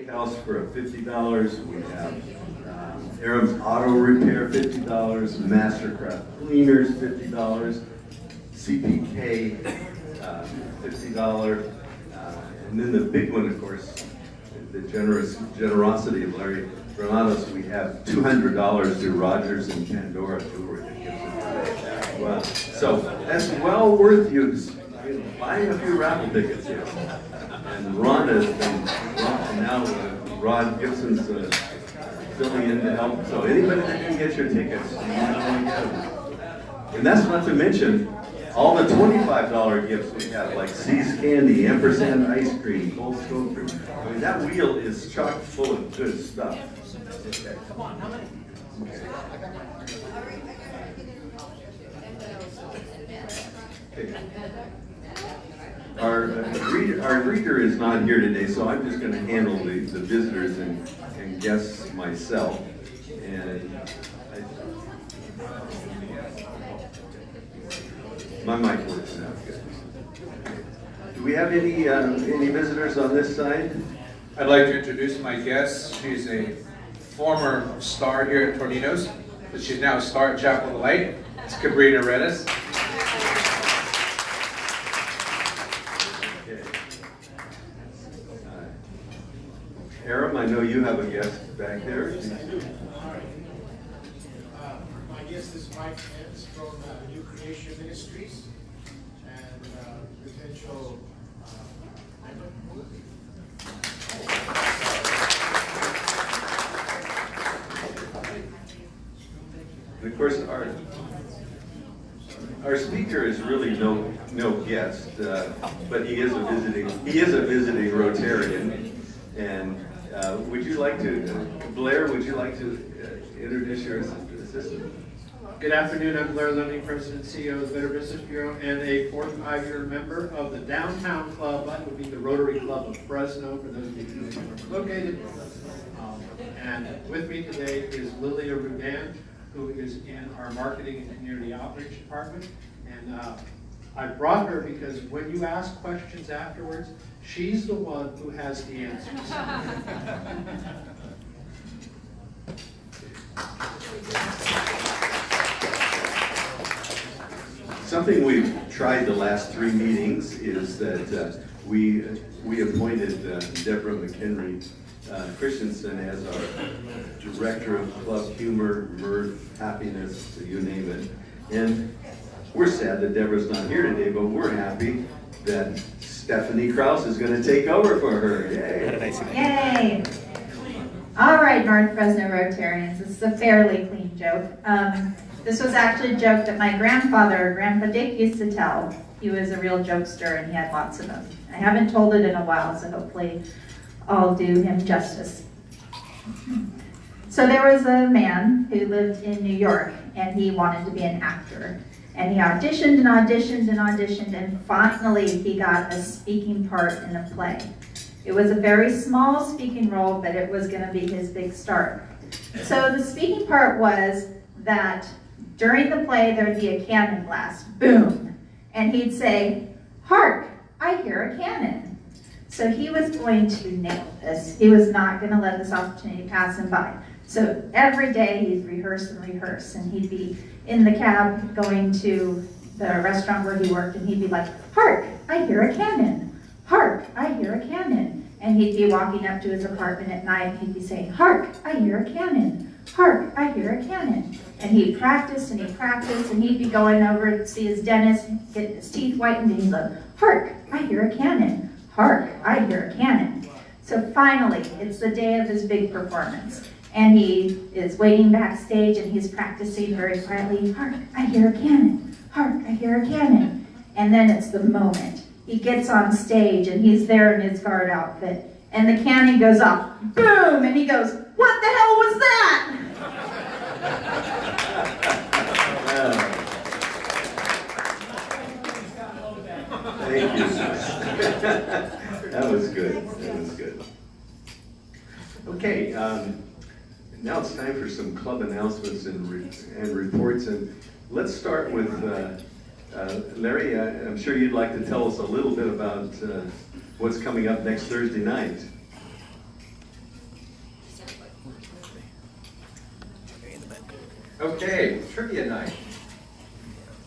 Steakhouse for $50. We have Arab's Auto Repair, $50. Mastercraft Cleaners, $50. CPK, $50. And then the big one, of course, the generosity of Larry Granados, we have $200 to Rogers and Pandora Jewelry that gives us today. Wow. So that's well worth buying a few raffle tickets here. And Ron has been, now Rod Gibson's filling in to help. So anybody that can get your tickets, you want to get them. And that's not to mention all the $25 gifts we have, like C's Candy, Ampersand Ice Cream, Cold Stone Cream. I mean, that wheel is chock full of good stuff. Okay. Come on, how many? Okay. Our greeter is not here today, so I'm just going to handle the visitors and guests myself. And my mic works now. Good. Do we have any visitors on this side? I'd like to introduce my guest. She's a former star here at Tornino's, but she's now a star at Chapel of the Light. It's Cabrina Redis. Aram, I know you have a guest back there. My guest is Mike Pence from New Creation Ministries and potential And of course, our speaker is really no guest, but he is a visiting Rotarian. And would you like to, Blair? Would you like to introduce your assistant? Good afternoon. I'm Blair Looney, President and CEO of the Better Business Bureau, and a 45-year member of the Downtown Club. That would be the Rotary Club of Fresno, for those of you who know where we're located. And with me today is Lilia Rudan, who is in our Marketing and Community Outreach Department. And I brought her because when you ask questions afterwards, she's the one who has the answers. Something we've tried the last 3 meetings is that we appointed Deborah McHenry Christensen as our Director of Club Humor, Mirth, Happiness, you name it. And we're sad that Deborah's not here today, but we're happy that Stephanie Krause is going to take over for her. Yay! Yay! All right, North Fresno Rotarians, this is a fairly clean joke. This was actually a joke that my Grandpa Dick, used to tell. He was a real jokester and he had lots of them. I haven't told it in a while, so hopefully I'll do him justice. So there was a man who lived in New York and he wanted to be an actor. And he auditioned and auditioned and auditioned, and finally he got a speaking part in a play. It was a very small speaking role, but it was going to be his big start. So the speaking part was that during the play there'd be a cannon blast, boom, and he'd say, "Hark, I hear a cannon." So he was going to nail this. He was not going to let this opportunity pass him by. So every day he'd rehearse and rehearse, and he'd be in the cab going to the restaurant where he worked, and he'd be like, "Hark, I hear a cannon. Hark, I hear a cannon." And he'd be walking up to his apartment at night, and he'd be saying, "Hark, I hear a cannon. Hark, I hear a cannon." And he'd practice, and he'd be going over to see his dentist, getting his teeth whitened, and he'd go, "Hark, I hear a cannon. Hark, I hear a cannon." So finally, it's the day of his big performance. And he is waiting backstage and he's practicing very quietly. "Hark, I hear a cannon. Hark, I hear a cannon." And then it's the moment. He gets on stage and he's there in his guard outfit. And the cannon goes off. Boom! And he goes, "What the hell was that?" Thank you. That was good. That was good. Okay. Now it's time for some club announcements and reports, and let's start with Larry. I'm sure you'd like to tell us a little bit about what's coming up next Thursday night. Okay, trivia night.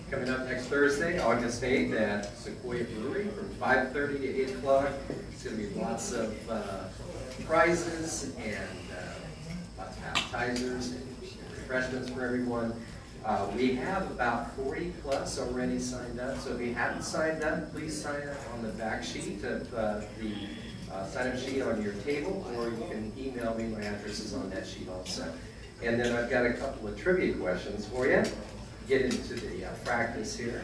Coming up next Thursday, August 8th at Sequoia Brewery from 5:30 to 8 o'clock. It's going to be lots of prizes and lots of appetizers and refreshments for everyone. We have about 40 plus already signed up, so if you haven't signed up, please sign up on the back sheet of the sign-up sheet on your table, or you can email me. My address is on that sheet also. And then I've got a couple of trivia questions for you. Get into the practice here.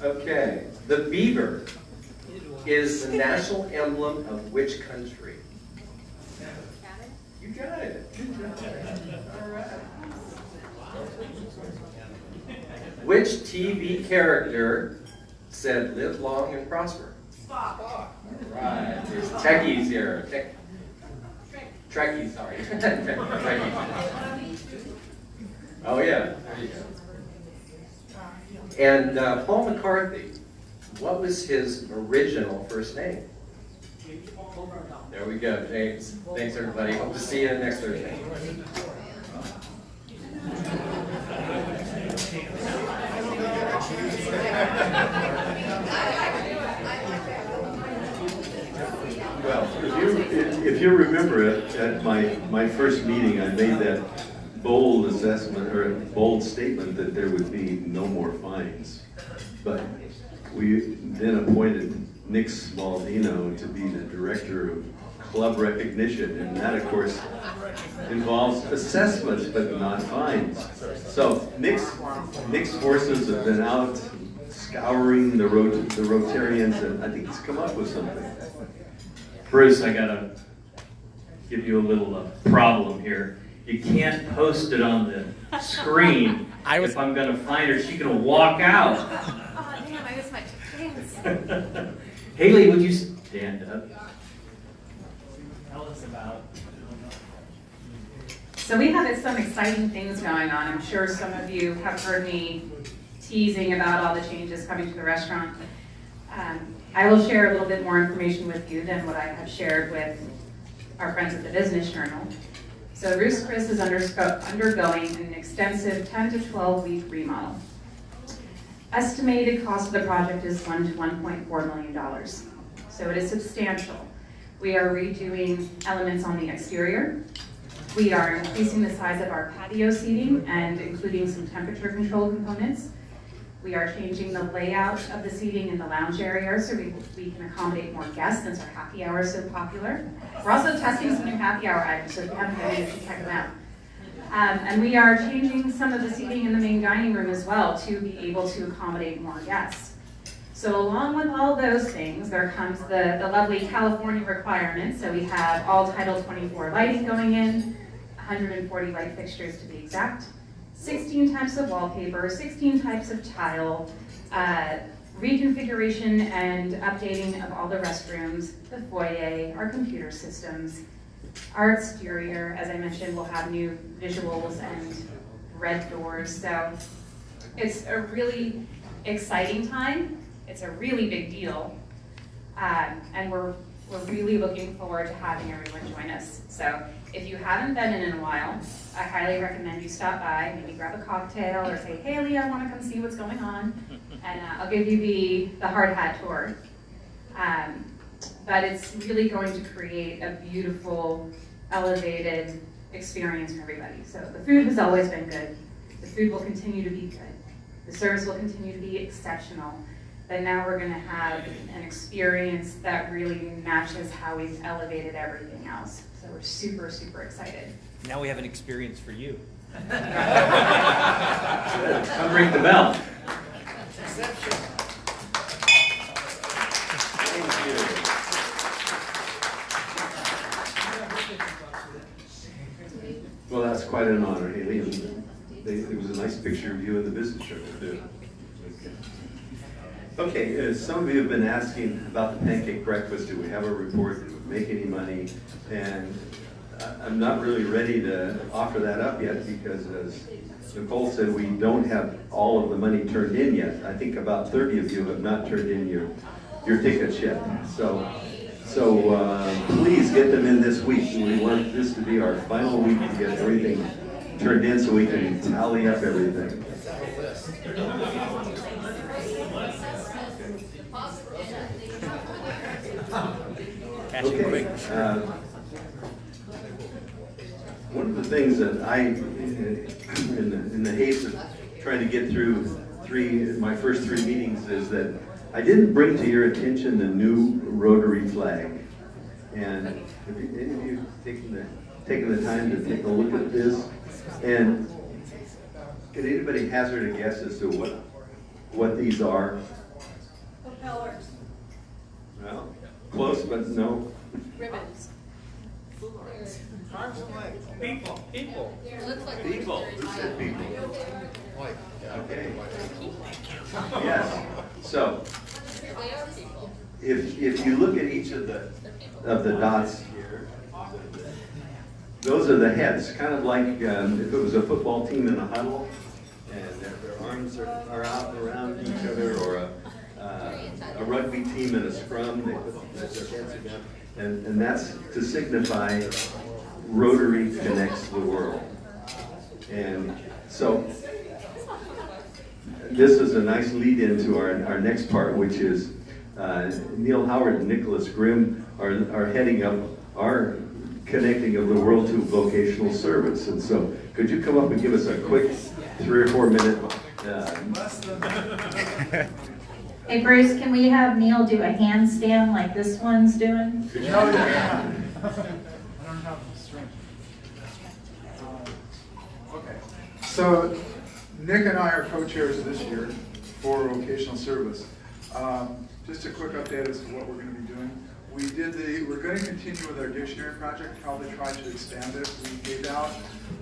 Okay, the beaver is the national emblem of which country? You got it. Good job. All right. Which TV character said live long and prosper? Spock. All right, there's techies here. Trekkies, sorry. Trekkies. Oh yeah, there you go. And Paul McCartney, what was his original first name? There we go, James. Thanks everybody. Hope to see you next Thursday. Well, if you remember it, at my first meeting, I made that bold assessment or bold statement that there would be no more fines. But we then appointed Nick Smaldino to be the director of club recognition, and that, of course, involves assessments but not fines. So Nick's forces have been out scouring the Rotarians, and I think he's come up with something. Bruce, I gotta give you a little problem here. You can't post it on the screen. If I'm gonna find her, she's gonna walk out. Oh, damn, I missed my chance. Haley, would you stand up? Tell us about. So we have some exciting things going on. I'm sure some of you have heard me teasing about all the changes coming to the restaurant. I will share a little bit more information with you than what I have shared with our friends at the Business Journal. So Ruth's Chris is undergoing an extensive 10 to 12 week remodel. Estimated cost of the project is $1 to $1.4 million. So it is substantial. We are redoing elements on the exterior. We are increasing the size of our patio seating and including some temperature control components. We are changing the layout of the seating in the lounge area so we can accommodate more guests since our happy hour is so popular. We're also testing some new happy hour items, so if you haven't been in, you can check them out. And we are changing some of the seating in the main dining room as well to be able to accommodate more guests. So along with all those things, there comes the lovely California requirements. So we have all Title 24 lighting going in, 140 light fixtures to be exact, 16 types of wallpaper, 16 types of tile, reconfiguration and updating of all the restrooms, the foyer, our computer systems. Our exterior, as I mentioned, will have new visuals and red doors. So it's a really exciting time. It's a really big deal. And we're really looking forward to having everyone join us. So if you haven't been in a while, I highly recommend you stop by, maybe grab a cocktail or say, Haley, I want to come see what's going on. And I'll give you the hard hat tour. But it's really going to create a beautiful, elevated experience for everybody. So the food has always been good. The food will continue to be good. The service will continue to be exceptional. But now we're going to have an experience that really matches how we've elevated everything else. So we're super, super excited. Now we have an experience for you. Come ring the bell. Exception. Well, that's quite an honor, Haley. It was a nice picture of you in the Business Journal, too. Okay, some of you have been asking about the pancake breakfast. Do we have a report? Did we make any money? And I'm not really ready to offer that up yet because, as Nicole said, we don't have all of the money turned in yet. I think about 30 of you have not turned in your tickets yet. So please get them in this week. We want this to be our final week to get everything turned in so we can tally up everything. Okay. One of the things that I, in the haste of trying to get through my first 3 meetings, is that I didn't bring to your attention the new Rotary flag. And have any of you taken the time to take a look at this? And can anybody hazard a guess as to what these are? Propellers. Well, close, but no. Ribbons. People. It looks like People. Who said people? Okay. Yes. So, They are people. if you look at each of the dots here, those are the heads, kind of like if it was a football team in a huddle, and their arms are out around each other, or a rugby team in a scrum, they put their heads together, and that's to signify Rotary connects the world. And so this is a nice lead into our next part, which is Neil Howard and Nicholas Grimm are heading up our connecting of the world to vocational service. And so could you come up and give us a quick 3 or 4 minute Hey Bruce, can we have Neil do a handstand like this one's doing? could you do that? Okay, so Nick and I are co-chairs this year for vocational service. Just a quick update as to what we're going to be doing. We're going to continue with our dictionary project, probably try to expand it. We gave out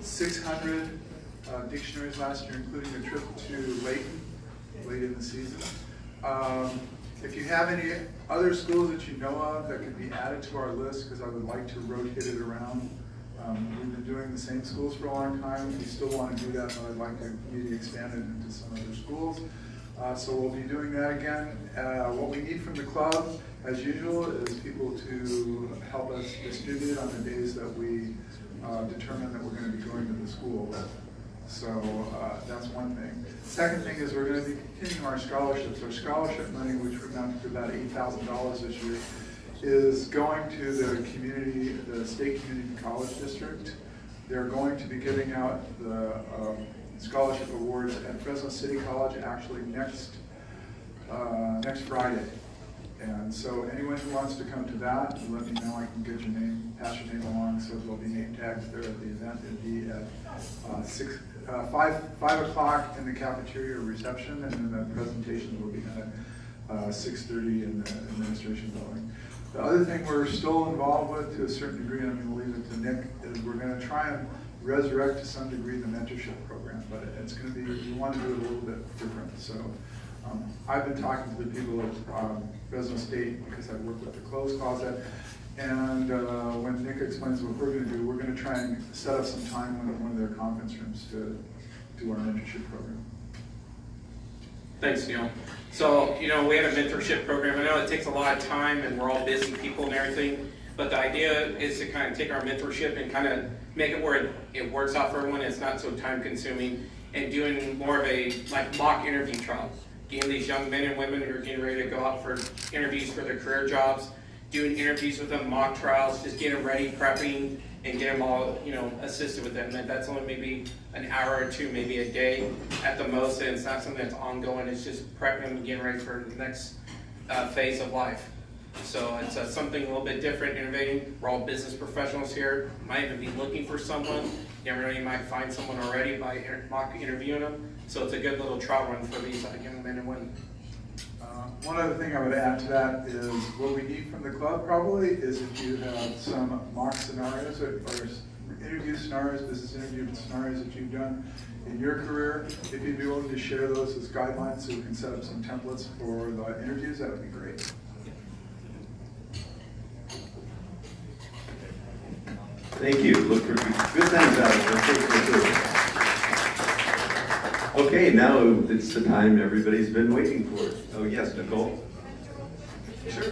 600 dictionaries last year, including a trip to Layton late in the season. If you have any other schools that you know of that could be added to our list, because I would like to rotate it around. We've been doing the same schools for a long time. We still want to do that, but I'd like to maybe expand it into some other schools. So we'll be doing that again. What we need from the club, as usual, is people to help us distribute on the days that we determine that we're going to be going to the schools. So that's one thing. Second thing is we're going to be continuing our scholarships. Our scholarship money, which we're down to about $8,000 this year, is going to the state community college district. They're going to be giving out the scholarship awards at Fresno City College actually next Friday. And so anyone who wants to come to that, let me know. I can get your name, pass your name along. So there'll be name tags there at the event. It'll be at 5 o'clock in the cafeteria reception, and then the presentations will be at 6:30 in the administration building. The other thing we're still involved with to a certain degree, and I'm going to leave it to Nick, is we're going to try and resurrect to some degree the mentorship program, but it's going to be, we want to do it a little bit different. So I've been talking to the people at Fresno State because I work with the closed closet, and when Nick explains what we're going to do, we're going to try and set up some time in one of their conference rooms to do our mentorship program. Thanks, Neil. So, we have a mentorship program. I know it takes a lot of time and we're all busy people and everything, but the idea is to kind of take our mentorship and kind of make it where it works out for everyone. It's not so time consuming, and doing more of a mock interview trial. Getting these young men and women who are getting ready to go out for interviews for their career jobs, doing interviews with them, mock trials, just get them ready, prepping, and get them all, assisted with them. And that's only maybe an hour or two, maybe a day at the most, and it's not something that's ongoing. It's just prepping them and getting ready for the next phase of life. So it's something a little bit different, innovating. We're all business professionals here. Might even be looking for someone. You never know, you might find someone already by mock interviewing them. So it's a good little trial run for these young men and women. One other thing I would add to that is what we need from the club probably is if you have some mock scenarios or interview scenarios, business interview scenarios that you've done in your career, if you'd be willing to share those as guidelines so we can set up some templates for the interviews, that would be great. Thank you. Look for good things out of it. Okay, now it's the time everybody's been waiting for. Oh, yes, Nicole? Sure.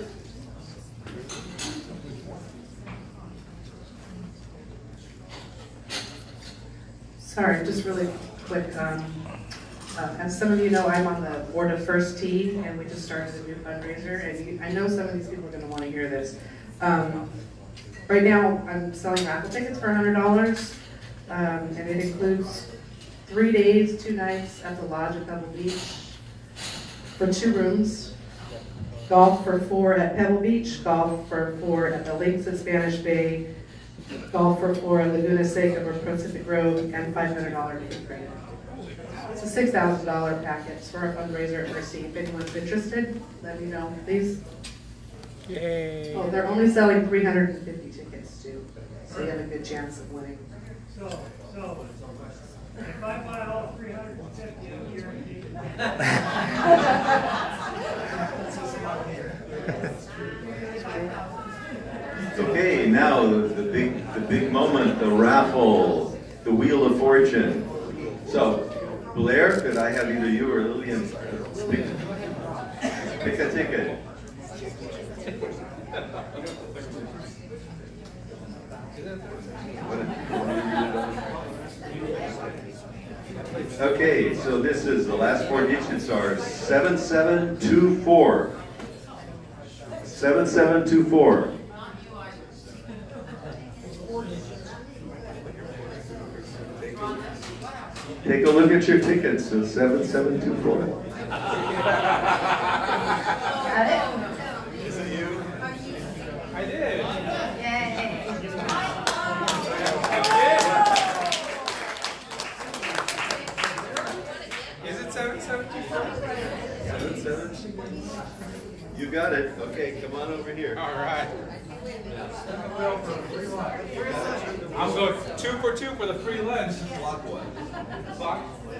Sorry, just really quick. As some of you know, I'm on the board of First Tee, and we just started a new fundraiser, and I know some of these people are going to want to hear this. Right now, I'm selling raffle tickets for $100, and it includes 3 days, 2 nights at the lodge at Pebble Beach for 2 rooms, golf for 4 at Pebble Beach, golf for 4 at the Links at Spanish Bay, golf for 4 at Laguna Seca or Pacific Road, and $500 gift credit. It's a $6,000 package for a fundraiser at Mercy. If anyone's interested, let me know, please. Yay. Oh, they're only selling 350 tickets too, so you have a good chance of winning. So, if I buy all 350 a year, Okay, now the big moment, the raffle, the Wheel of Fortune. So, Blair, could I have either you or Lillian pick a ticket? Okay, so this is the last 4 digits are 7724. 7724. Take a look at your tickets, so 7724. Got it? Is it you? I did. Yay. Is it 7724? You got it. Okay, come on over here. All right. I'm going 2 for 2 for the free lunch. Clockwise.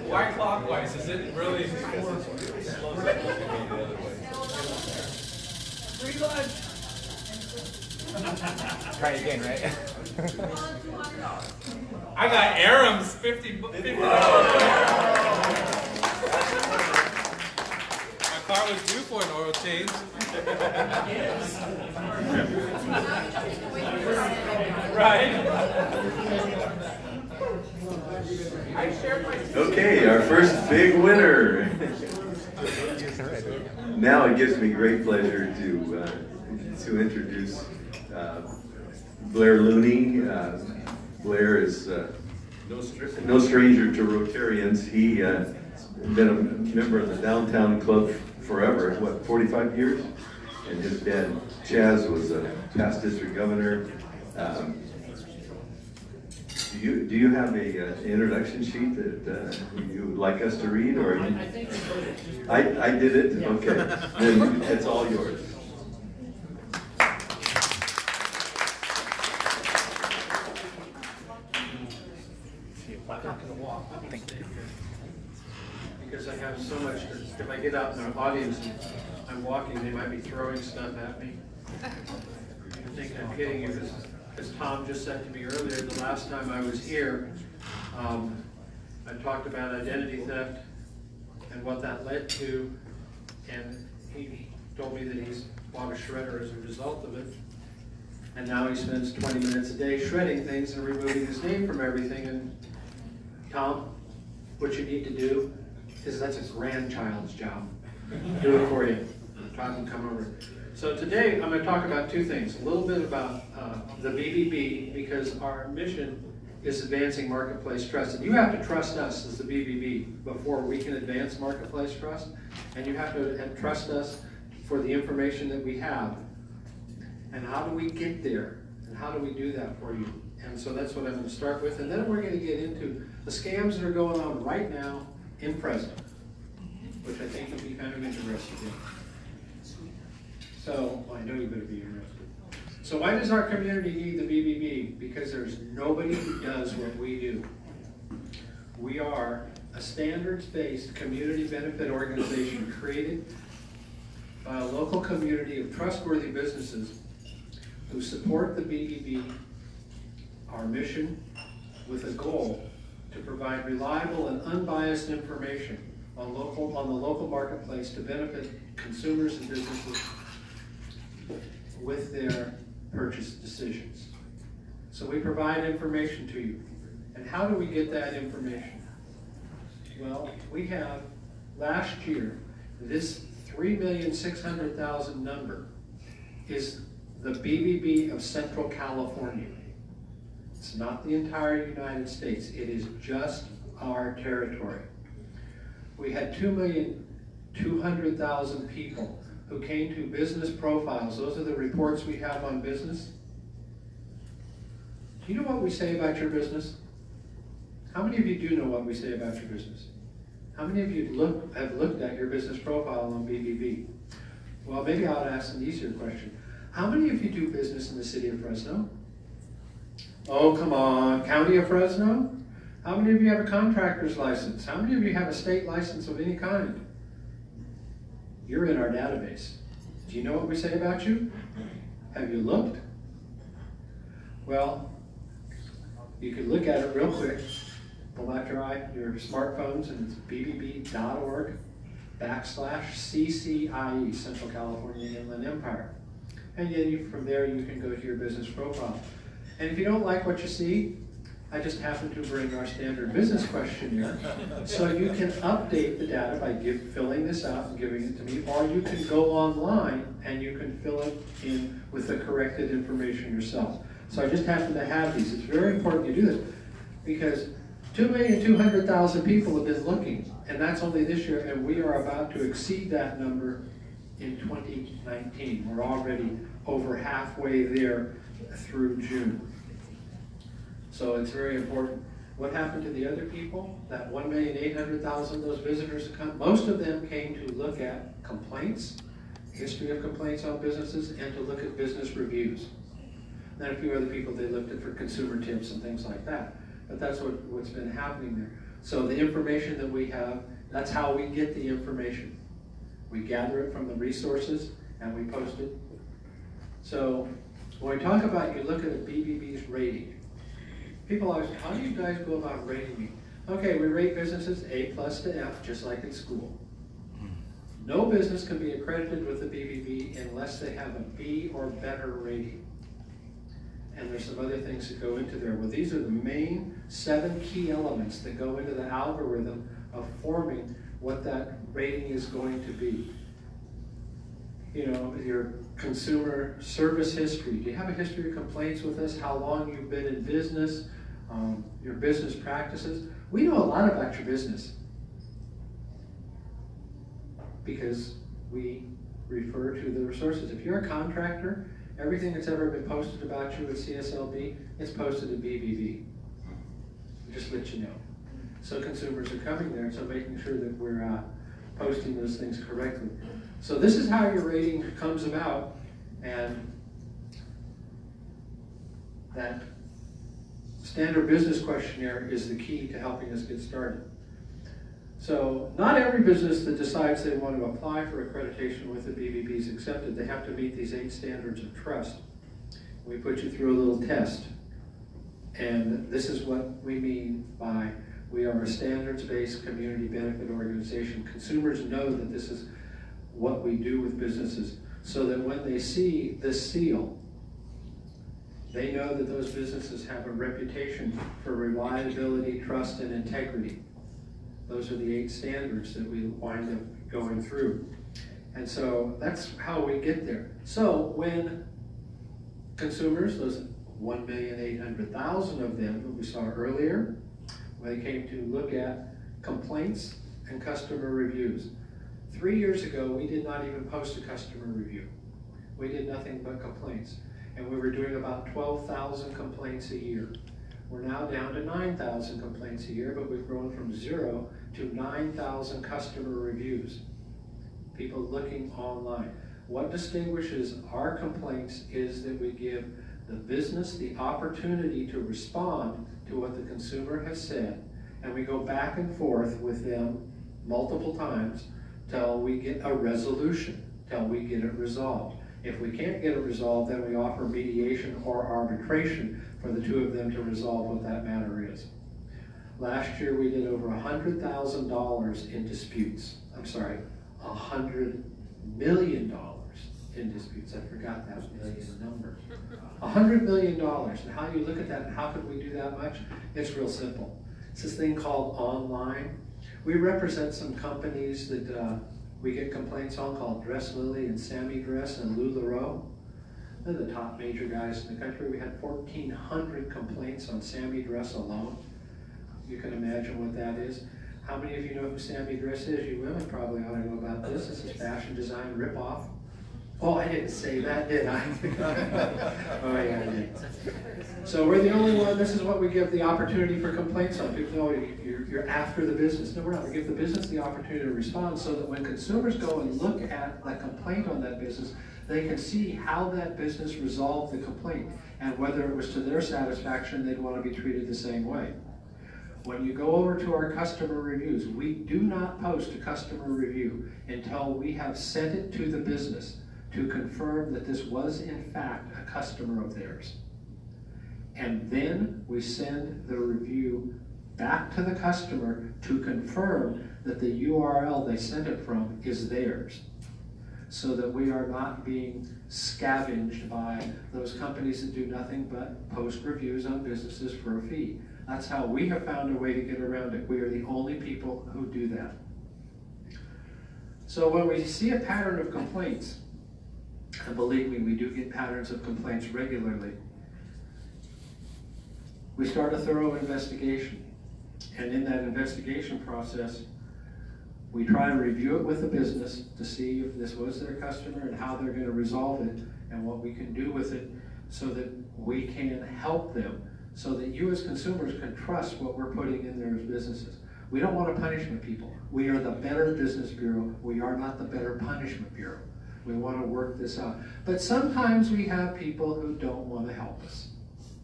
Why clockwise? Is it really? Free lunch. Try it again, right? I got Aram's $50. My car was due for an oil change. Right. I shared my. Okay, our first big winner. Now it gives me great pleasure to introduce Blair Looney. Blair is no stranger to Rotarians. He been a member of the downtown club forever, what, 45 years? And his dad, Chaz, was a past district governor. Do you have a introduction sheet that you would like us to read, or I did it? Okay, then it's all yours. Because I have so much, if I get out in the audience and I'm walking, they might be throwing stuff at me. I think I'm kidding you, because as Tom just said to me earlier, the last time I was here, I talked about identity theft and what that led to, and he told me that he's bought a shredder as a result of it. And now he spends 20 minutes a day shredding things and removing his name from everything. And Tom, what you need to do is, that's a grandchild's job. Do it for you. Tom can come over. So today I'm going to talk about 2 things. A little bit about the BBB, because our mission is advancing marketplace trust. And you have to trust us as the BBB before we can advance marketplace trust. And you have to trust us for the information that we have. And how do we get there? And how do we do that for you? And so that's what I'm going to start with. And then we're going to get into the scams that are going on right now in Fresno, which I think you'll be kind of interested in. So, well, I know you better be interested. So why does our community need the BBB? Because there's nobody who does what we do. We are a standards-based community benefit organization created by a local community of trustworthy businesses who support the BBB, our mission with a goal to provide reliable and unbiased information on the local marketplace to benefit consumers and businesses with their purchase decisions. So we provide information to you. And how do we get that information? Well, we have last year, this 3,600,000 number is the BBB of Central California. It's not the entire United States. It is just our territory. We had 2,200,000 people who came to business profiles. Those are the reports we have on business. Do you know what we say about your business? How many of you do know what we say about your business? How many of you have looked at your business profile on BBB? Well, maybe I'll ask an easier question. How many of you do business in the city of Fresno? Oh, come on, County of Fresno? How many of you have a contractor's license? How many of you have a state license of any kind? You're in our database. Do you know what we say about you? Have you looked? Well, you can look at it real quick. Pull out your smartphones, and it's bbb.org/CCIE, Central California Inland Empire. And then from there you can go to your business profile. And if you don't like what you see, I just happen to bring our standard business questionnaire, so you can update the data by filling this out and giving it to me, or you can go online and you can fill it in with the corrected information yourself. So I just happen to have these. It's very important you do this, because 2,200,000 people have been looking, and that's only this year, and we are about to exceed that number in 2019. We're already over halfway there through June. So it's very important. What happened to the other people? That 1,800,000, those visitors, most of them came to look at complaints, history of complaints on businesses, and to look at business reviews. Then a few other people they looked at for consumer tips and things like that. But that's what's been happening there. So the information that we have, that's how we get the information. We gather it from the resources and we post it. So when we talk about, you look at a BBB's rating. People always, how do you guys go about rating me? Okay, we rate businesses A+ to F, just like in school. No business can be accredited with the BBB unless they have a B or better rating. And there's some other things that go into there. Well, these are the main 7 key elements that go into the algorithm of forming what that rating is going to be. You know, your consumer service history. Do you have a history of complaints with us? How long you've been in business? Your business practices. We know a lot about your business because we refer to the resources. If you're a contractor, everything that's ever been posted about you at CSLB, it's posted at BBB. Just let you know. So consumers are coming there, so making sure that we're posting those things correctly. So this is how your rating comes about, and that standard business questionnaire is the key to helping us get started. So not every business that decides they want to apply for accreditation with the BBB is accepted. They have to meet these 8 standards of trust. We put you through a little test. And this is what we mean by we are a standards-based community benefit organization. Consumers know that this is what we do with businesses, so that when they see this seal, they know that those businesses have a reputation for reliability, trust, and integrity. Those are the 8 standards that we wind up going through. And so that's how we get there. So when consumers, those 1,800,000 of them that we saw earlier, when they came to look at complaints and customer reviews. 3 years ago, we did not even post a customer review. We did nothing but complaints. And we were doing about 12,000 complaints a year. We're now down to 9,000 complaints a year, but we've grown from 0 to 9,000 customer reviews. People looking online. What distinguishes our complaints is that we give the business the opportunity to respond to what the consumer has said, and we go back and forth with them multiple times till we get a resolution, till we get it resolved. If we can't get it resolved, then we offer mediation or arbitration for the two of them to resolve what that matter is. Last year, we did over $100,000 in disputes. I'm sorry, $100 million in disputes. I forgot that million number. $100 million. And how do you look at that and how could we do that much? It's real simple. It's this thing called online. We represent some companies that we get complaints on called Dress Lily and Sammy Dress and LuLaRoe. They're the top major guys in the country. We had 1,400 complaints on Sammy Dress alone. You can imagine what that is. How many of you know who Sammy Dress is? You women probably ought to know about this. This is fashion design ripoff. Oh, I didn't say that, did I? Oh, yeah, I did. So we're the only one, this is what we give the opportunity for complaints on. People know you're after the business. No, we're not. We give the business the opportunity to respond so that when consumers go and look at a complaint on that business, they can see how that business resolved the complaint and whether it was to their satisfaction, they'd want to be treated the same way. When you go over to our customer reviews, we do not post a customer review until we have sent it to the business to confirm that this was in fact a customer of theirs. And then we send the review back to the customer to confirm that the URL they sent it from is theirs, so that we are not being scavenged by those companies that do nothing but post reviews on businesses for a fee. That's how we have found a way to get around it. We are the only people who do that. So when we see a pattern of complaints, and believe me, we do get patterns of complaints regularly, we start a thorough investigation. And in that investigation process, we try to review it with the business to see if this was their customer and how they're going to resolve it and what we can do with it so that we can help them, so that you as consumers can trust what we're putting in their businesses. We don't want to punishment people. We are the Better Business Bureau. We are not the Better Punishment Bureau. We want to work this out. But sometimes we have people who don't want to help us.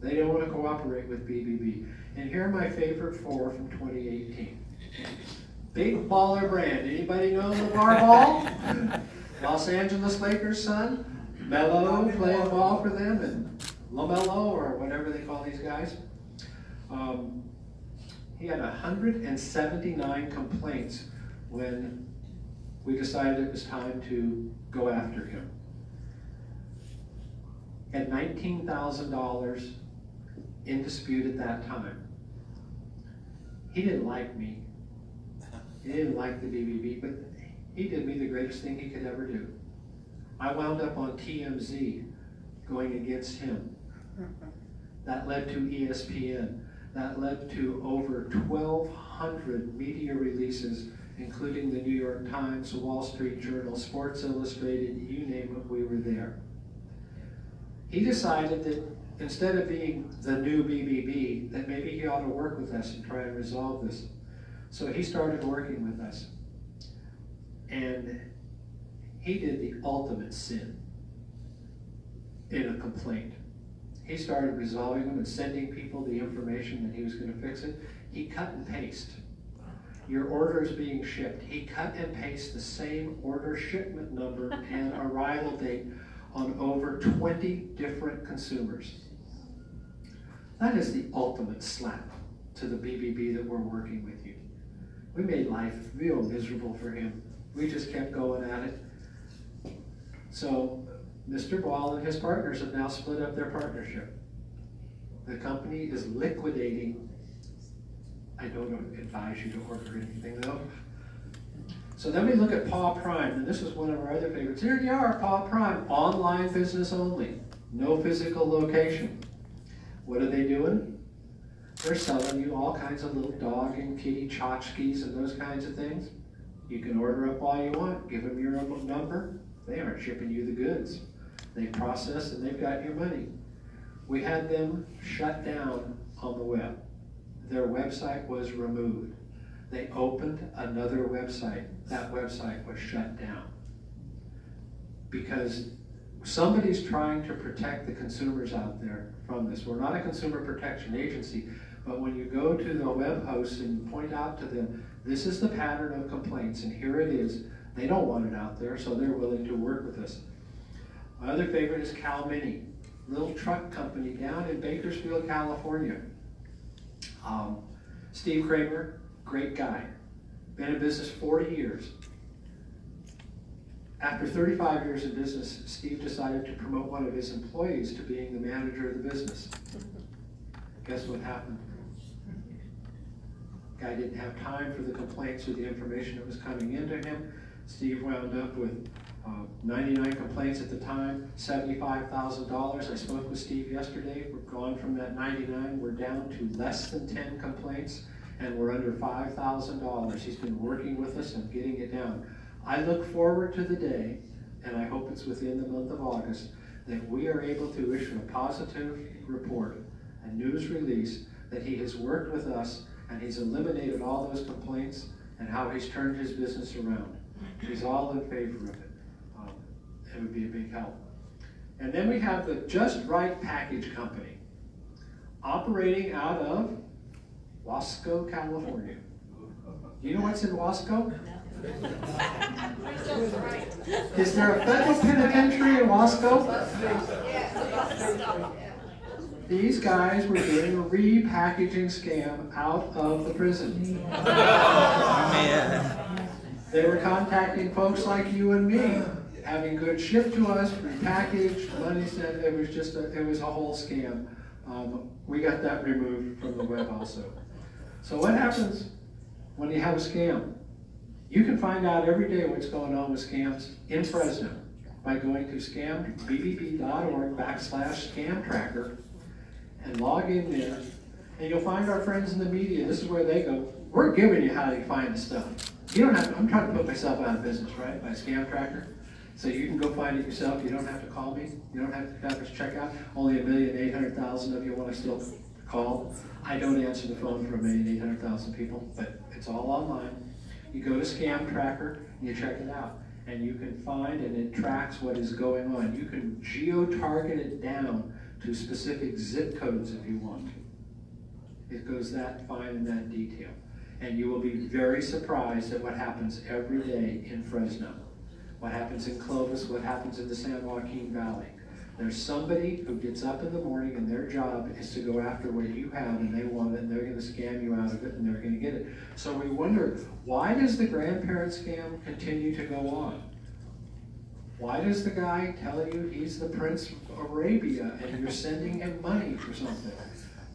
They don't want to cooperate with BBB. And here are my favorite four from 2018. Big baller brand. Anybody know the bar ball? Los Angeles Lakers son. Melo playing ball for them, and LaMelo, or whatever they call these guys. He had 179 complaints when we decided it was time to go after him. He had $19,000 in dispute at that time. He didn't like me. He didn't like the BBB, but he did me the greatest thing he could ever do. I wound up on TMZ going against him. That led to ESPN. That led to over 1,200 media releases, including the New York Times, the Wall Street Journal, Sports Illustrated, you name it, we were there. He decided that instead of being the new BBB, that maybe he ought to work with us and try and resolve this. So he started working with us. And he did the ultimate sin in a complaint. He started resolving them and sending people the information that he was going to fix it. He cut and paste. Your order is being shipped. He cut and pasted the same order shipment number and arrival date on over 20 different consumers. That is the ultimate slap to the BBB that we're working with you. We made life real miserable for him. We just kept going at it. So Mr. Ball and his partners have now split up their partnership. The company is liquidating. I don't advise you to order anything though. So then we look at Paw Prime, and this is one of our other favorites. Here you are, Paw Prime, online business only, no physical location. What are they doing? They're selling you all kinds of little dog and kitty tchotchkes and those kinds of things. You can order up all you want, give them your number. They aren't shipping you the goods. They process and they've got your money. We had them shut down on the web. Their website was removed. They opened another website. That website was shut down. Because somebody's trying to protect the consumers out there from this. We're not a consumer protection agency, but when you go to the web hosts and point out to them, this is the pattern of complaints and here it is, they don't want it out there, so they're willing to work with us. My other favorite is Cal Mini. little truck company down in Bakersfield, California. Steve Kramer, great guy, been in business 40 years. After 35 years in business, Steve decided to promote one of his employees to being the manager of the business. Guess what happened? Guy didn't have time for the complaints or the information that was coming into him. Steve wound up with 99 complaints at the time, $75,000. I spoke with Steve yesterday. We're gone from that 99. We're down to less than 10 complaints, and we're under $5,000. He's been working with us and getting it down. I look forward to the day, and I hope it's within the month of August, that we are able to issue a positive report, a news release, that he has worked with us and he's eliminated all those complaints and how he's turned his business around. He's all in favor of it. It would be a big help. And then we have the Just Right Package Company, operating out of Wasco, California. You know what's in Wasco? Is there a federal penitentiary in Wasco? These guys were doing a repackaging scam out of the prison. Man. They were contacting folks like you and me, having goods shipped to us, repackaged, money sent. It was just it was a whole scam. We got that removed from the web also. So what happens when you have a scam? You can find out every day what's going on with scams in Fresno by going to bbb.org/scam tracker and log in there, and you'll find our friends in the media. This is where they go. We're giving you how to find the stuff. You don't have to, I'm trying to put myself out of business, right, by scam tracker. So you can go find it yourself. You don't have to call me. You don't have to have us check out. Only 1,800,000 of you want to still call. I don't answer the phone for 1,800,000 people, but it's all online. You go to Scam Tracker and you check it out. And you can find, and it tracks what is going on. You can geo-target it down to specific zip codes if you want to. It goes that fine in that detail. And you will be very surprised at what happens every day in Fresno. What happens in Clovis, what happens in the San Joaquin Valley. There's somebody who gets up in the morning and their job is to go after what you have and they want it and they're going to scam you out of it and they're going to get it. So we wonder, why does the grandparent scam continue to go on? Why does the guy tell you he's the Prince of Arabia and you're sending him money for something?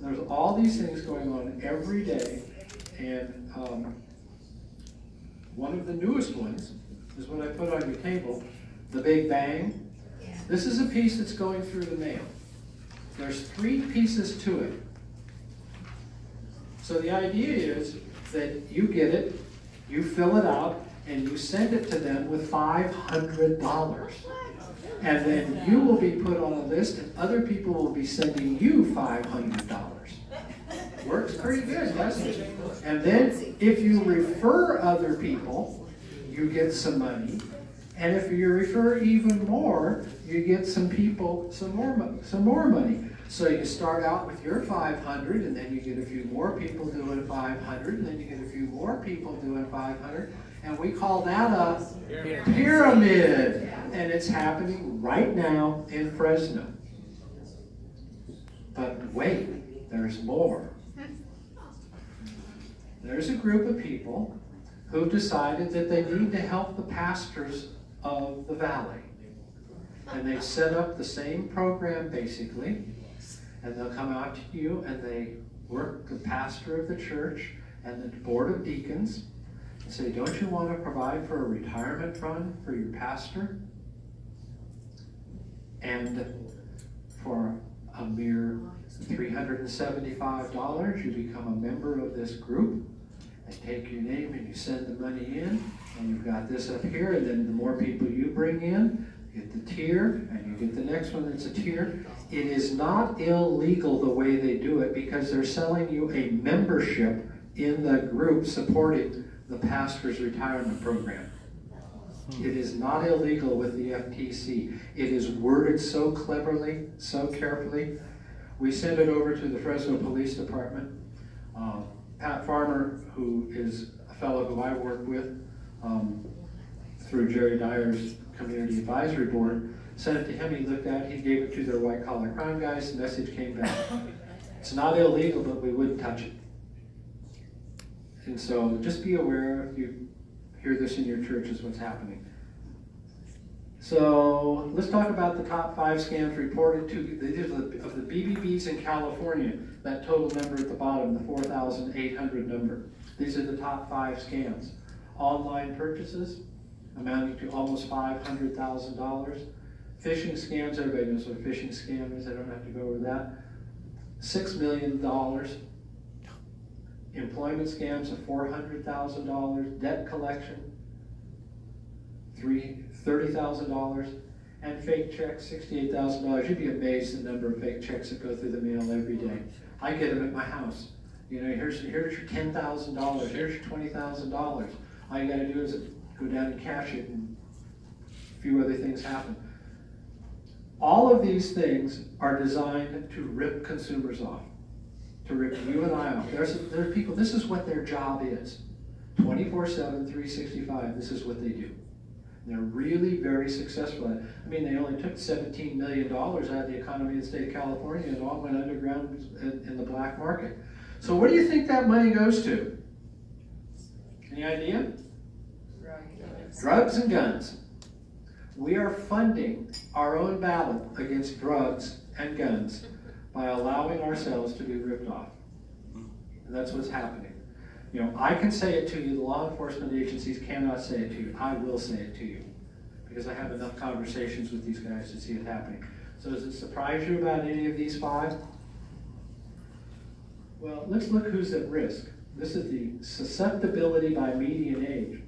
There's all these things going on every day, and one of the newest ones is what I put on your table, the Big Bang. This is a piece that's going through the mail. There's 3 pieces to it. So the idea is that you get it, you fill it out, and you send it to them with $500. And then you will be put on a list and other people will be sending you $500. Works pretty good, doesn't it? And then if you refer other people, you get some money. And if you refer even more, you get some people some more money. So you start out with your 500, and then you get a few more people doing 500, and then you get a few more people doing 500, and we call that a pyramid. And it's happening right now in Fresno. But wait, there's more. There's a group of people who decided that they need to help the pastors of the valley. And they've set up the same program basically, and they'll come out to you and they work the pastor of the church and the board of deacons and say, don't you want to provide for a retirement fund for your pastor? And for a mere $375, you become a member of this group. They take your name and you send the money in, and you've got this up here, and then the more people you bring in, you get the tier, and you get the next one that's a tier. It is not illegal the way they do it because they're selling you a membership in the group supporting the pastor's retirement program. It is not illegal with the FTC. It is worded so cleverly, so carefully. We sent it over to the Fresno Police Department. Pat Farmer, who is a fellow who I work with through Jerry Dyer's Community Advisory Board, sent it to him, he looked at it, he gave it to their white collar crime guys, the message came back. It's not illegal, but we wouldn't touch it. And so just be aware if you hear this in your church is what's happening. So let's talk about the top 5 scams reported to. These are of the BBBs in California, that total number at the bottom, the 4,800 number. These are the top 5 scams. Online purchases amounting to almost $500,000. Phishing scams, everybody knows what a phishing scam is, I don't have to go over that. $6 million. Employment scams of $400,000. Debt collection, $30,000. And fake checks, $68,000. You'd be amazed the number of fake checks that go through the mail every day. I get them at my house. You know, here's your $10,000, here's your $20,000. All you gotta do is go down and cash it, and a few other things happen. All of these things are designed to rip consumers off, to rip you and I off. There's people, this is what their job is. 24/7, 365, this is what they do. And they're really very successful at it. I mean, they only took $17 million out of the economy of the state of California and all went underground in the black market. So what do you think that money goes to? Any idea? Drugs and guns. We are funding our own battle against drugs and guns by allowing ourselves to be ripped off. And that's what's happening. You know, I can say it to you, the law enforcement agencies cannot say it to you. I will say it to you because I have enough conversations with these guys to see it happening. So does it surprise you about any of these 5? Well, let's look who's at risk. This is the susceptibility by median age.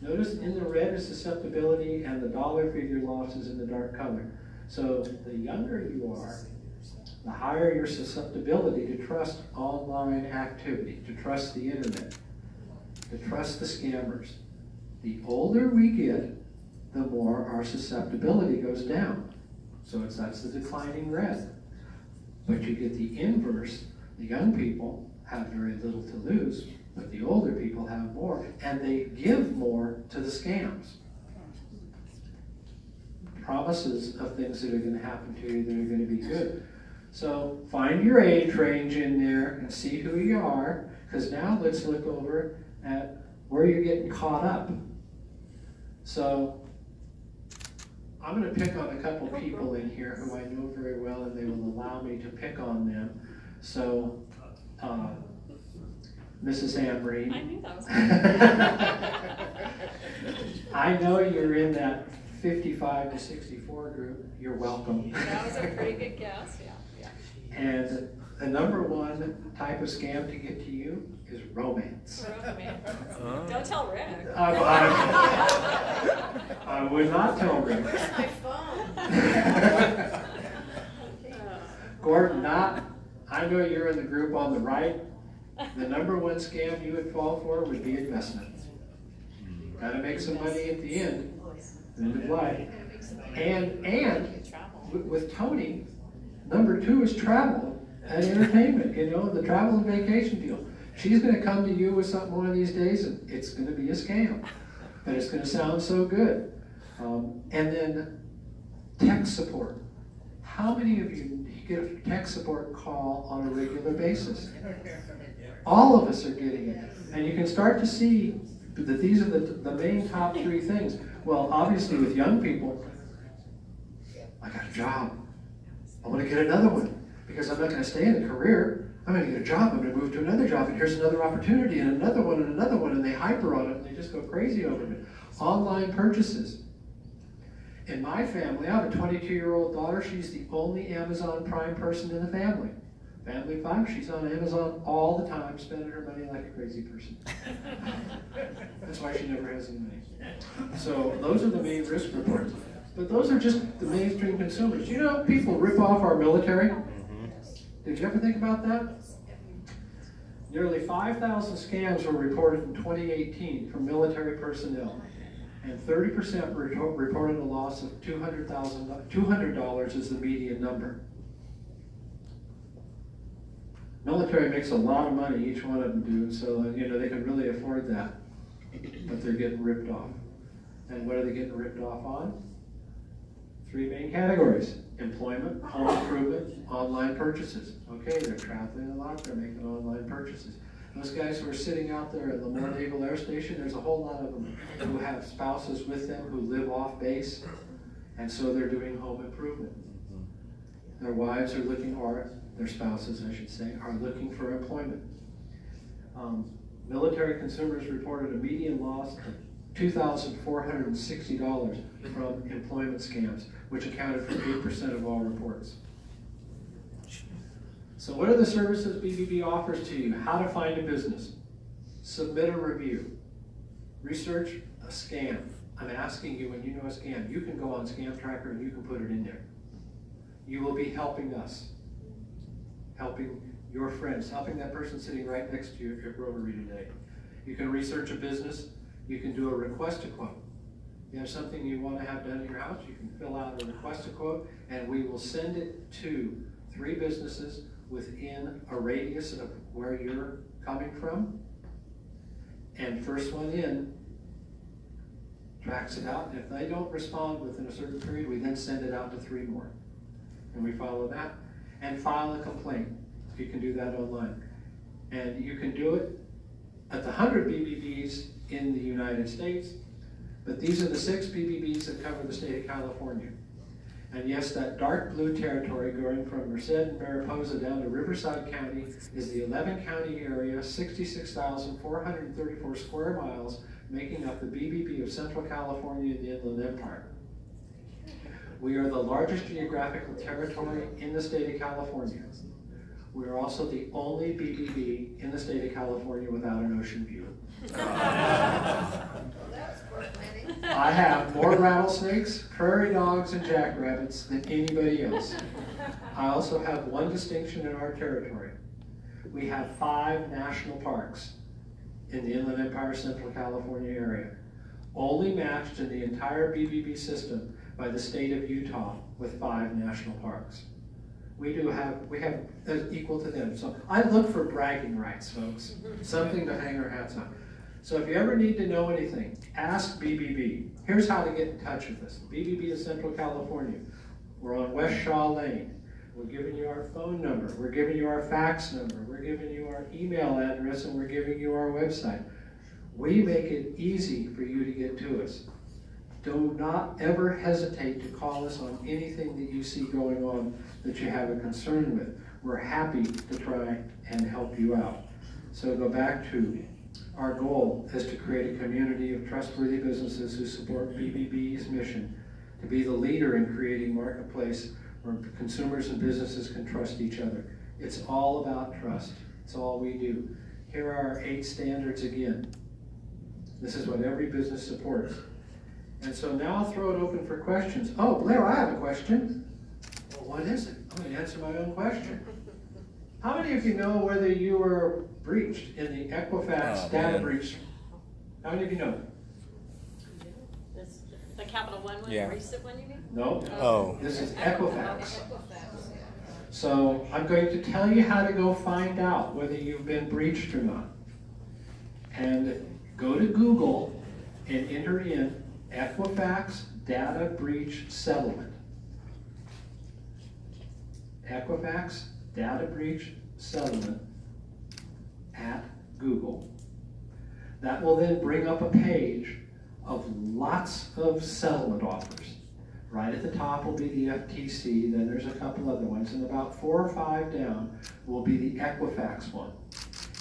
Notice in the red is susceptibility and the dollar figure loss is in the dark color. So the younger you are, the higher your susceptibility to trust online activity, to trust the internet, to trust the scammers. The older we get, the more our susceptibility goes down. So that's the declining red. But you get the inverse. The young people have very little to lose, but the older people have more, and they give more to the scams. Promises of things that are going to happen to you that are going to be good. So find your age range in there and see who you are, because now let's look over at where you're getting caught up. So I'm going to pick on a couple people in here who I know very well, and they will allow me to pick on them. So, Mrs. Ambreen. I knew that was I know you're in that 55 to 64 group. You're welcome. That was a pretty good guess, yeah. And the #1 type of scam to get to you is romance. Romance. Don't tell Rick. I would not tell Rick. Where's my phone? Gordon, I know you're in the group on the right. The #1 scam you would fall for would be investments. Got to make some money at the end of life. And with Tony, #2 is travel and entertainment. You know, the travel and vacation deal. She's going to come to you with something one of these days, and it's going to be a scam, but it's going to sound so good. And then tech support. How many of you get a tech support call on a regular basis? All of us are getting it. And you can start to see that these are the main top 3 things. Well, obviously with young people, I got a job. I want to get another one because I'm not going to stay in the career. I'm going to get a job. I'm going to move to another job, and here's another opportunity, and another one, and they hyper on it, and they just go crazy over it. Online purchases. In my family, I have a 22-year-old daughter. She's the only Amazon Prime person in the family. Family 5, she's on Amazon all the time, spending her money like a crazy person. That's why she never has any money. So those are the main risk reports. But those are just the mainstream consumers. You know, people rip off our military. Did you ever think about that? Nearly 5,000 scams were reported in 2018 from military personnel. And 30% reported a loss of $200 is the median number. Military makes a lot of money, each one of them do, so you know they can really afford that. But they're getting ripped off. And what are they getting ripped off on? Three main categories: employment, home improvement, online purchases. Okay, they're traveling a lot, they're making online purchases. Those guys who are sitting out there at Lemoore Naval Air Station, there's a whole lot of them who have spouses with them who live off base, and so they're doing home improvement. Their wives are looking, or their spouses, I should say, are looking for employment. Military consumers reported a median loss of $2,460 from employment scams, which accounted for 8% of all reports. So what are the services BBB offers to you? How to find a business, submit a review, research a scam. I'm asking you, when you know a scam, you can go on Scam Tracker and you can put it in there. You will be helping us, helping your friends, helping that person sitting right next to you at Rotary today. You can research a business. You can do a request a quote. You have something you want to have done in your house, you can fill out a request a quote, and we will send it to 3 businesses within a radius of where you're coming from. And first one in tracks it out. And if they don't respond within a certain period, we then send it out to 3 more. And we follow that. And file a complaint. You can do that online. And you can do it at the 100 BBBs in the United States, but these are the 6 BBBs that cover the state of California. And yes, that dark blue territory going from Merced and Mariposa down to Riverside County is the 11-county area, 66,434 square miles, making up the BBB of Central California and the Inland Empire. We are the largest geographical territory in the state of California. We are also the only BBB in the state of California without an ocean view. I have more rattlesnakes, prairie dogs, and jackrabbits than anybody else. I also have one distinction in our territory. We have 5 national parks in the Inland Empire, Central California area, only matched in the entire BBB system by the state of Utah with 5 national parks. We have equal to them. So I look for bragging rights, folks. Something to hang our hats on. So if you ever need to know anything, ask BBB. Here's how to get in touch with us. BBB is Central California. We're on West Shaw Lane. We're giving you our phone number. We're giving you our fax number. We're giving you our email address, and we're giving you our website. We make it easy for you to get to us. Do not ever hesitate to call us on anything that you see going on that you have a concern with. We're happy to try and help you out. So go back to our goal is to create a community of trustworthy businesses who support BBB's mission to be the leader in creating a marketplace where consumers and businesses can trust each other. It's all about trust. It's all we do. Here are our 8 standards again. This is what every business supports. And so now I'll throw it open for questions. Oh, Blair, I have a question. Well, what is it? I'm going to answer my own question. How many of you know whether you were breached in the Equifax data breach? How many of you know? The Capital One one, Yeah. recent one you mean? No. Oh. This is Equifax. So I'm going to tell you how to go find out whether you've been breached or not. And go to Google and enter in Equifax data breach settlement. Equifax data breach settlement at Google. That will then bring up a page of lots of settlement offers. Right at the top will be the FTC, then there's a couple other ones, and about 4 or 5 down will be the Equifax one.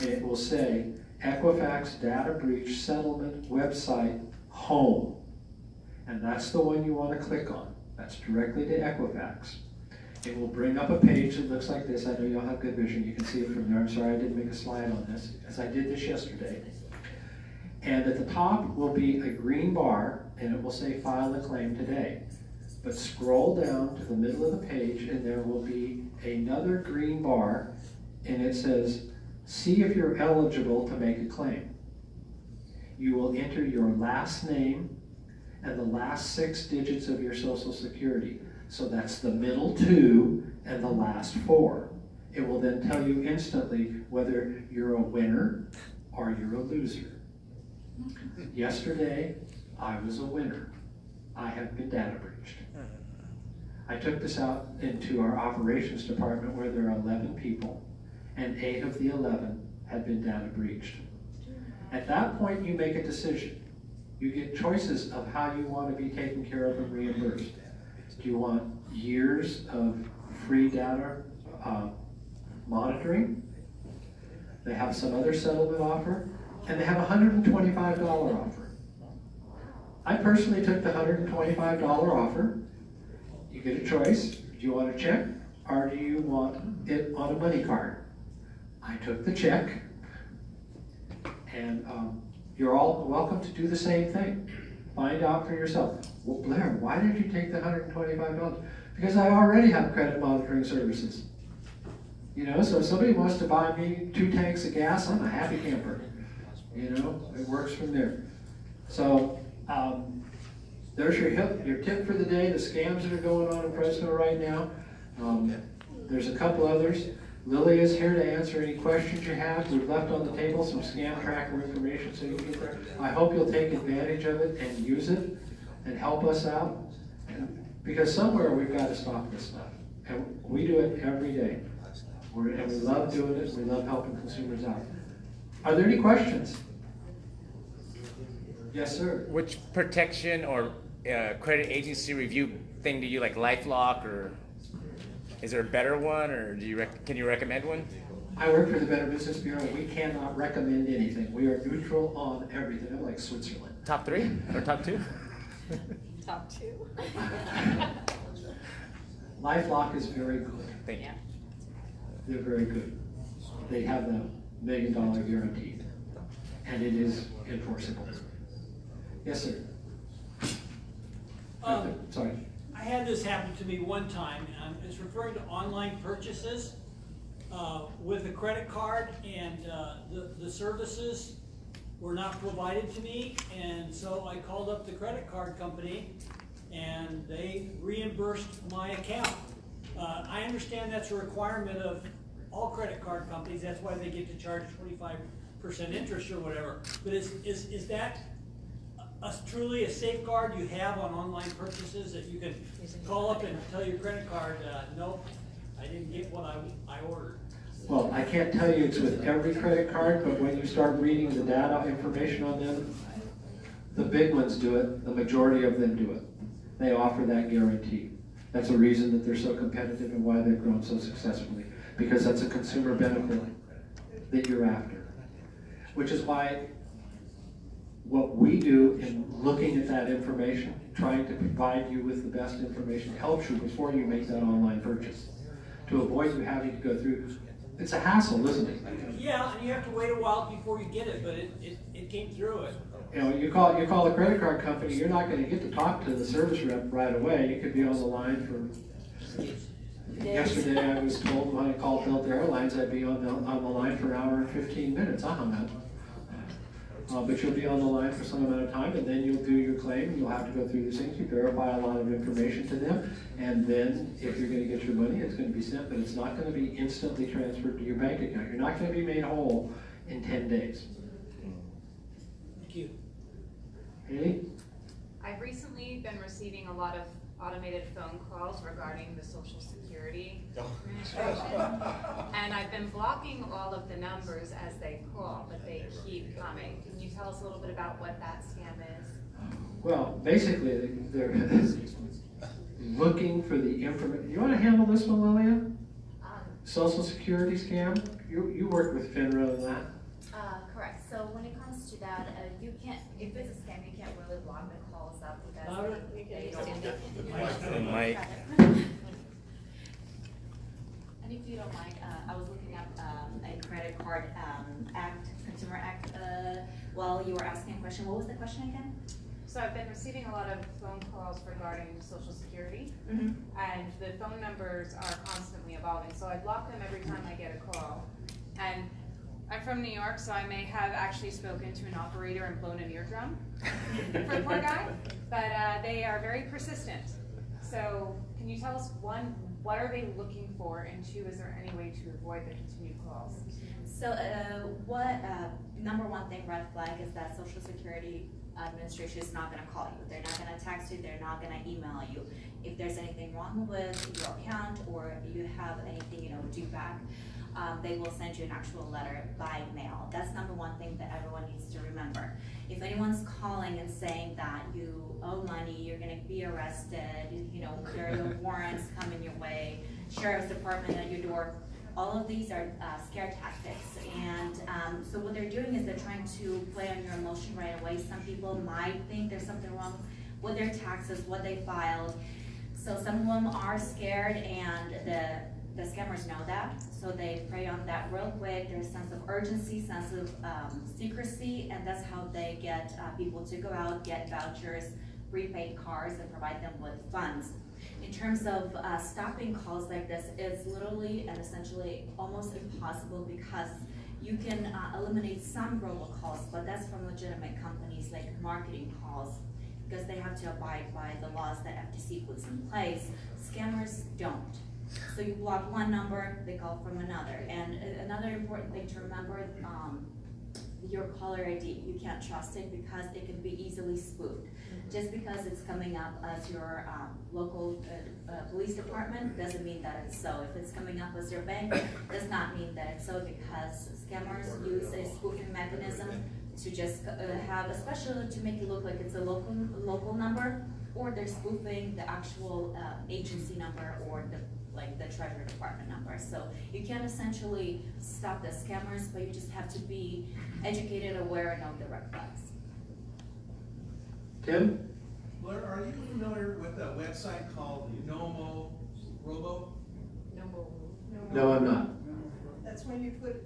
And it will say Equifax data breach settlement website home. And that's the one you want to click on. That's directly to Equifax. It will bring up a page that looks like this. I know y'all have good vision. You can see it from there. I'm sorry I didn't make a slide on this, as I did this yesterday. And at the top will be a green bar, and it will say file a claim today. But scroll down to the middle of the page, and there will be another green bar, and it says, see if you're eligible to make a claim. You will enter your last name and the last 6 digits of your Social Security. So that's the middle 2 and the last 4. It will then tell you instantly whether you're a winner or you're a loser. Yesterday, I was a winner. I have been data breached. I took this out into our operations department where there are 11 people, and 8 of the 11 had been data breached. At that point, you make a decision. You get choices of how you want to be taken care of and reimbursed. Do you want years of free data monitoring? They have some other settlement offer, and they have a $125 offer. I personally took the $125 offer. You get a choice. Do you want a check, or do you want it on a money card? I took the check, and you're all welcome to do the same thing. Find out for yourself. Well, Blair, why did you take the $125? Because I already have credit monitoring services. You know, so if somebody wants to buy me 2 tanks of gas, I'm a happy camper. You know, it works from there. So there's your tip for the day, the scams that are going on in Fresno right now. There's a couple others. Lily is here to answer any questions you have. We've left on the table some scam tracker information so you can get there. I hope you'll take advantage of it and use it and help us out. Because somewhere we've got to stop this stuff. And we do it every day. And we love doing it. We love helping consumers out. Are there any questions? Yes, sir. Which protection or credit agency review thing do you like, LifeLock, or is there a better one, or can you recommend one? I work for the Better Business Bureau. We cannot recommend anything. We are neutral on everything. I'm like Switzerland. Top 3 or top 2? Top 2. LifeLock is very good. Thank you. They're very good. They have the $1 million guarantee, and it is enforceable. Yes, sir. Sorry. I had this happen to me one time. It's referring to online purchases with a credit card, and the services were not provided to me, and so I called up the credit card company, and they reimbursed my account. I understand that's a requirement of all credit card companies. That's why they get to charge 25% interest or whatever. But is that truly a safeguard you have on online purchases, that you can call up and tell your credit card, nope, I didn't get what I ordered? Well, I can't tell you it's with every credit card, but when you start reading the data information on them, the big ones do it, the majority of them do it. They offer that guarantee. That's a reason that they're so competitive and why they've grown so successfully, because that's a consumer benefit that you're after. Which is why what we do in looking at that information, trying to provide you with the best information, helps you before you make that online purchase. To avoid you having to go through, it's a hassle, isn't it? Yeah, and you have to wait a while before you get it, but it came through it. You know, you call a credit card company, you're not going to get to talk to the service rep right away. You could be on the line for, yesterday I was told when I called Delta Airlines I'd be on the line for an hour and 15 minutes. I hung up. But you'll be on the line for some amount of time, and then you'll do your claim. You'll have to go through these things. You verify a lot of information to them, and then if you're going to get your money, it's going to be sent, but it's not going to be instantly transferred to your bank account. You're not going to be made whole in 10 days. Thank you. Haley? I've recently been receiving a lot of automated phone calls regarding the Social Security Administration. And I've been blocking all of the numbers as they call, but they keep coming. Can you tell us a little bit about what that scam is? Well, basically, they're looking for the information. You want to handle this one, Lilia? Social Security scam? You worked with FINRA and that. Correct. So when it comes to that, you can't, if it's a scam, you can't really block the calls up because they And if you don't mind, I was looking up a credit card act, Consumer Act, while you were asking a question. What was the question again? So I've been receiving a lot of phone calls regarding Social Security, Mm-hmm. and the phone numbers are constantly evolving. So I block them every time I get a call. And I'm from New York, so I may have actually spoken to an operator and blown an eardrum for the poor guy, but they are very persistent. So can you tell us, one, what are they looking for? And two, is there any way to avoid the continued calls? So number one thing, red flag, is that Social Security Administration is not gonna call you. They're not gonna text you, they're not gonna email you. If there's anything wrong with your account or you have anything, due back, they will send you an actual letter by mail. That's number one thing that everyone needs to remember. If anyone's calling and saying that you owe money, you're gonna be arrested, there are warrants coming your way, sheriff's department at your door, all of these are scare tactics. And so what they're doing is they're trying to play on your emotion right away. Some people might think there's something wrong with their taxes, what they filed. So some of them are scared, and the scammers know that. So they prey on that real quick. There's a sense of urgency, sense of secrecy, and that's how they get people to go out, get vouchers, prepaid cards, and provide them with funds. In terms of stopping calls like this, it's literally and essentially almost impossible, because you can eliminate some robocalls, but that's from legitimate companies like marketing calls, because they have to abide by the laws that FTC puts in place. Scammers don't. So you block one number, they call from another. And another important thing to remember, your caller ID, you can't trust it because it can be easily spoofed. Just because it's coming up as your local police department doesn't mean that it's so. If it's coming up as your bank, does not mean that it's so, because scammers use a spoofing mechanism to just have, especially to make it look like it's a local number, or they're spoofing the actual agency number or the Treasury Department number. So you can essentially stop the scammers, but you just have to be educated, aware, and know the red flags. Tim? Blair, are you familiar with a website called Nomo Robo? No, I'm not. That's when you put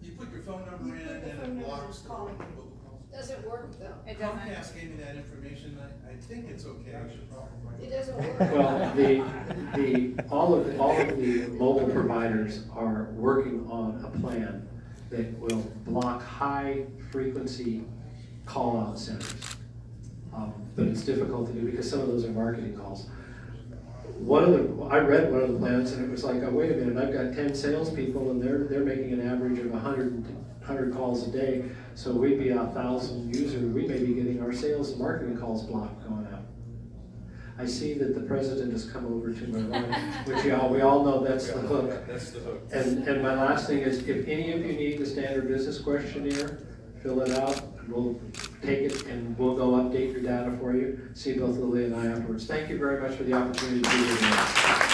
your phone number in and it blocks the robocalls. Doesn't work though. It doesn't. Comcast gave me that information. I think it's okay. It doesn't work. Well, all of the mobile providers are working on a plan that will block high frequency call out centers. But it's difficult to do because some of those are marketing calls. I read one of the plans and it was like, oh, wait a minute, I've got 10 salespeople and they're making an average of 100 calls a day. So we'd be 1,000 users, we may be getting our sales and marketing calls blocked going out. I see that the president has come over to my right, which we all know that's the hook. That's the hook. And my last thing is, if any of you need the standard business questionnaire, fill it out, we'll take it and we'll go update your data for you. See both Lily and I afterwards. Thank you very much for the opportunity to be here tonight.